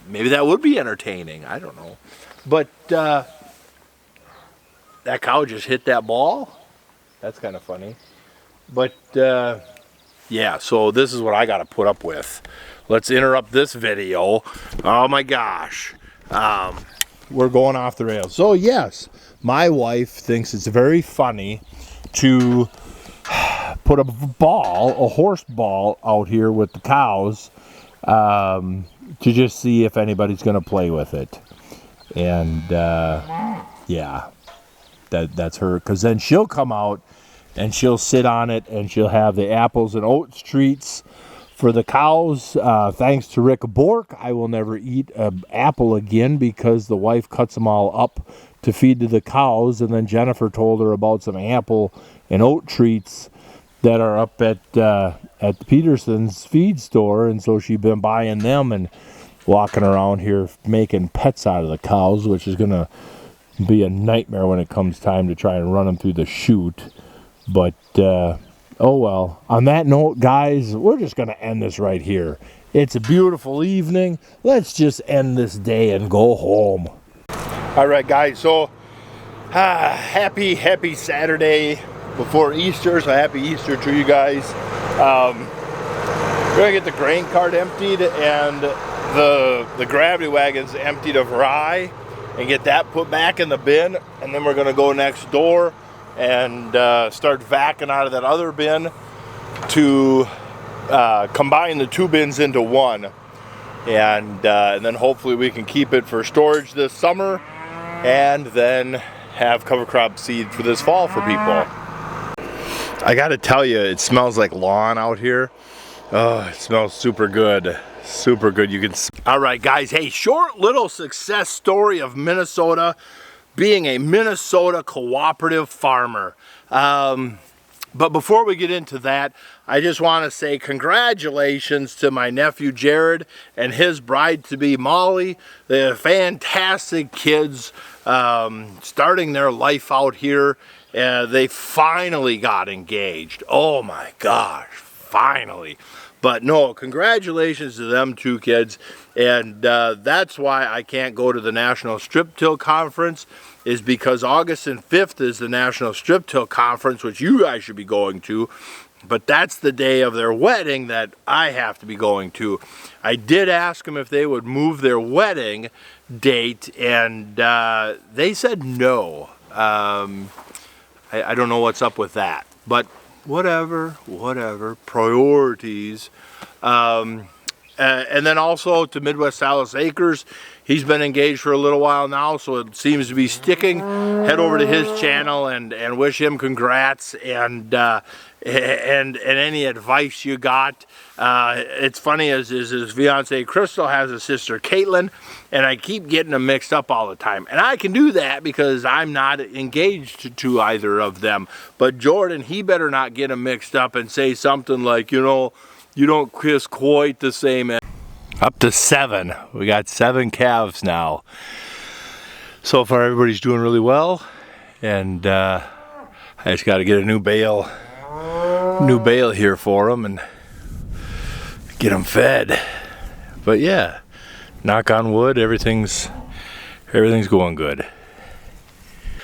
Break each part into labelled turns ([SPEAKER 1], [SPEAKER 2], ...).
[SPEAKER 1] maybe that would be entertaining. I don't know. But that cow just hit that ball. That's kind of funny. But yeah, so this is what I got to put up with. Let's interrupt this video. Oh my gosh. We're going off the rails. So yes, my wife thinks it's very funny to put a horse ball out here with the cows to just see if anybody's going to play with it. And yeah, that's her. Because then she'll come out and she'll sit on it and she'll have the apples and oats treats for the cows. Thanks to Rick Bork, I will never eat an apple again because the wife cuts them all up to feed to the cows. And then Jennifer told her about some apple and oat treats that are up at Peterson's feed store. And so she's been buying them and walking around here making pets out of the cows, which is going to be a nightmare when it comes time to try and run them through the chute. But oh well. On that note, guys, we're just going to end this right here. It's a beautiful evening. Let's just end this day and go home. All right, guys. So happy Saturday before Easter. So happy Easter to you guys. We're going to get the grain cart emptied and the gravity wagons emptied of rye and get that put back in the bin. And then we're going to go next door and start vacuuming out of that other bin to combine the two bins into one, and then hopefully we can keep it for storage this summer and then have cover crop seed for this fall for people. I gotta tell you, it smells like lawn out here. Oh, it smells super good. Super good. You can. All right, guys. Hey, short little success story of Minnesota being a Minnesota cooperative farmer. But before we get into that, I just want to say congratulations to my nephew Jared and his bride-to-be Molly. They're fantastic kids, starting their life out here. They finally got engaged. Oh my gosh, finally. But no, congratulations to them two kids. And that's why I can't go to the National Strip Till Conference, is because August 5th is the National Strip Till Conference, which you guys should be going to. But that's the day of their wedding that I have to be going to. I did ask them if they would move their wedding date, and they said no. I don't know what's up with that. But whatever. Priorities. And then also to Midwest Salas Acres. He's been engaged for a little while now, so it seems to be sticking. Head over to his channel and wish him congrats, and any advice you got. It's funny, as his fiance Crystal has a sister Caitlin, and I keep getting them mixed up all the time. And I can do that because I'm not engaged to either of them. But Jordan, he better not get them mixed up and say something like, you know, you don't kiss quite the same as. Up to 7. We got 7 calves now. So far everybody's doing really well, and I just got to get a new bale here for them and get them fed. But yeah, knock on wood, everything's going good.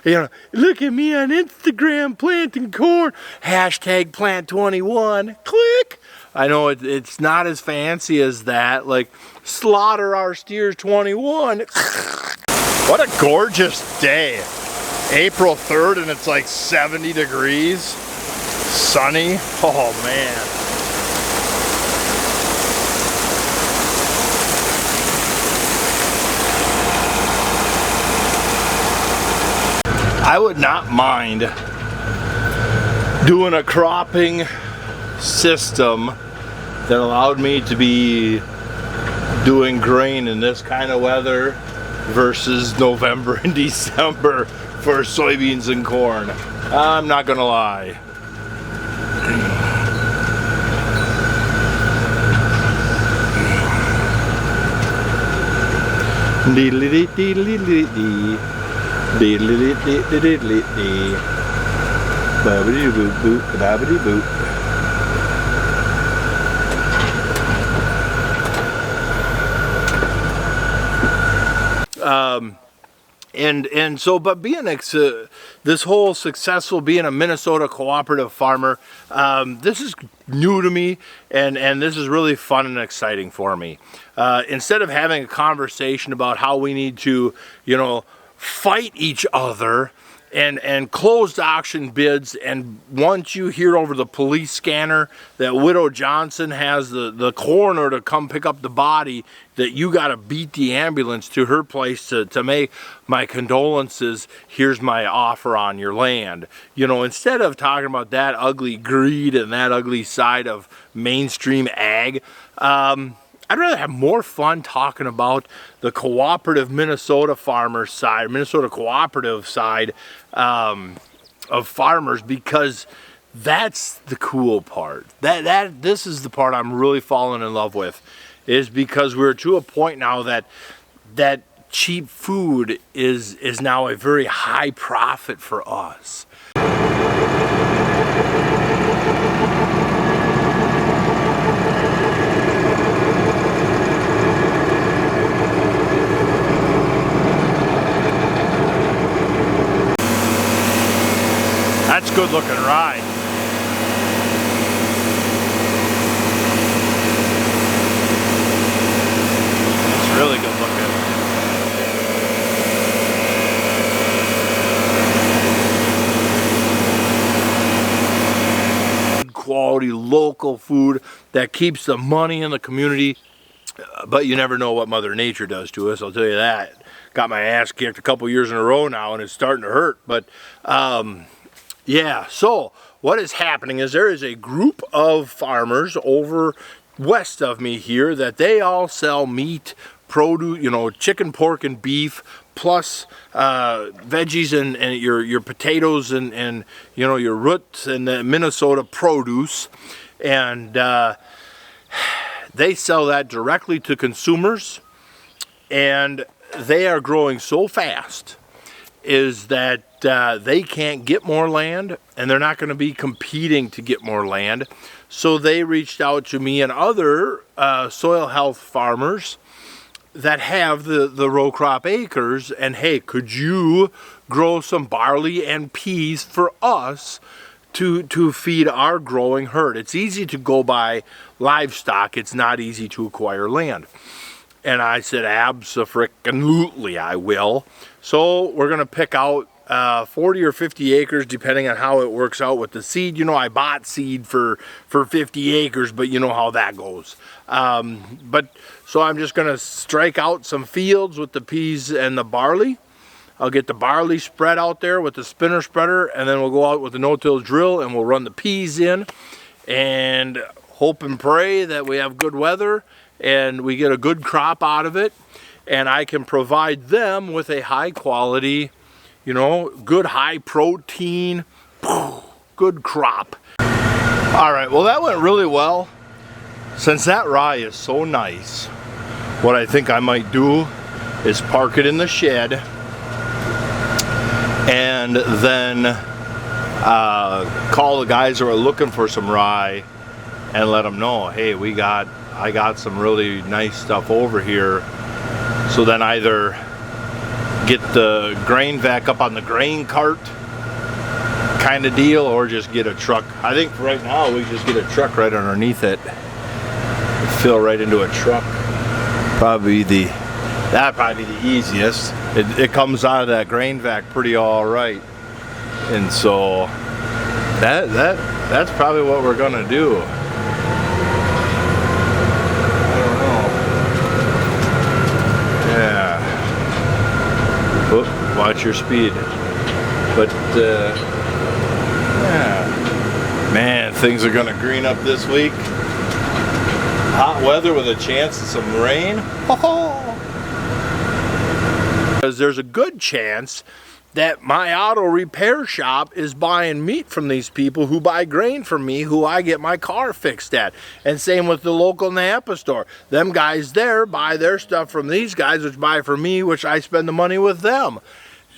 [SPEAKER 1] You know, look at me on Instagram planting corn. Hashtag plant21. Click. I know it's not as fancy as that, like slaughter our steers 21. What a gorgeous day. April 3rd and it's like 70 degrees. Sunny. Oh man. I would not mind doing a cropping system that allowed me to be doing grain in this kind of weather versus November and December for soybeans and corn. I'm not gonna lie. And so, but being this whole successful, being a Minnesota cooperative farmer, this is new to me, and this is really fun and exciting for me. Instead of having a conversation about how we need to, you know, fight each other and closed auction bids, and once you hear over the police scanner that Widow Johnson has the coroner to come pick up the body, that you got to beat the ambulance to her place to make my condolences, here's my offer on your land. You know, instead of talking about that ugly greed and that ugly side of mainstream ag, I'd rather have more fun talking about the cooperative Minnesota farmer side, Minnesota cooperative side of farmers, because that's the cool part. This is the part I'm really falling in love with, is because we're to a point now that cheap food is now a very high profit for us. That's good looking rye. It's really good looking. Good quality local food that keeps the money in the community, but you never know what Mother Nature does to us, I'll tell you that. Got my ass kicked a couple years in a row now and it's starting to hurt, but yeah, so what is happening is there is a group of farmers over west of me here that they all sell meat, produce, you know, chicken, pork, and beef, plus veggies and your potatoes and you know, your roots and the Minnesota produce. And they sell that directly to consumers, and they are growing so fast is that they can't get more land, and they're not going to be competing to get more land. So they reached out to me and other soil health farmers that have the row crop acres, and hey, could you grow some barley and peas for us to feed our growing herd? It's easy to go buy livestock, it's not easy to acquire land. And I said, abso-frickin-lutely, I will. So we're gonna pick out 40 or 50 acres, depending on how it works out with the seed. You know, I bought seed for 50 acres, but you know how that goes. So I'm just gonna strike out some fields with the peas and the barley. I'll get the barley spread out there with the spinner spreader, and then we'll go out with the no-till drill and we'll run the peas in and hope and pray that we have good weather and we get a good crop out of it, and I can provide them with a high quality, you know, good high protein, good crop. All right, well, that went really well. Since that rye is so nice, what I think I might do is park it in the shed and then call the guys who are looking for some rye and let them know, hey, I got some really nice stuff over here. So then either get the grain vac up on the grain cart kind of deal, or just get a truck. I think for right now we just get a truck right underneath it. Fill right into a truck. That'd probably be the easiest. It comes out of that grain vac pretty all right, and so that's probably what we're gonna do. I don't know. Yeah. Oop, watch your speed. But yeah, man, things are gonna green up this week. Hot weather with a chance of some rain. Because there's a good chance that my auto repair shop is buying meat from these people who buy grain from me, who I get my car fixed at. And same with the local Napa store. Them guys there buy their stuff from these guys, which buy from me, which I spend the money with them.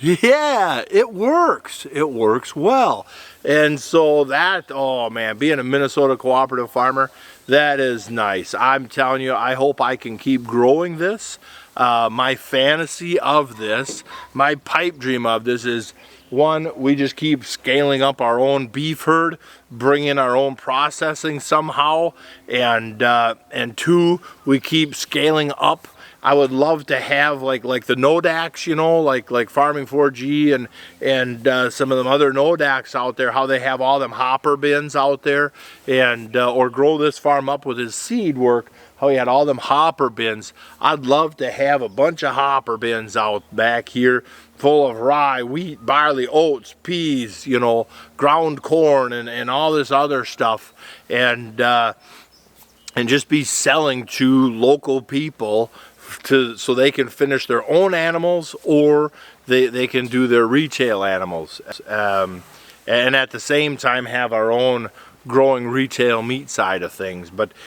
[SPEAKER 1] Yeah, it works. It works well. And so that, oh man, being a Minnesota cooperative farmer, That is nice. I'm telling you, I hope I can keep growing this. My fantasy of this, my pipe dream of this is, one, we just keep scaling up our own beef herd, bring in our own processing somehow, and two, we keep scaling up. I would love to have like the Nodax, you know, like Farming 4G and some of them other Nodax out there, how they have all them hopper bins out there, and or Grow This Farm Up with his seed work, how he had all them hopper bins. I'd love to have a bunch of hopper bins out back here full of rye, wheat, barley, oats, peas, you know, ground corn and all this other stuff, and just be selling to local people so they can finish their own animals, or they can do their retail animals, and at the same time have our own growing retail meat side of things. But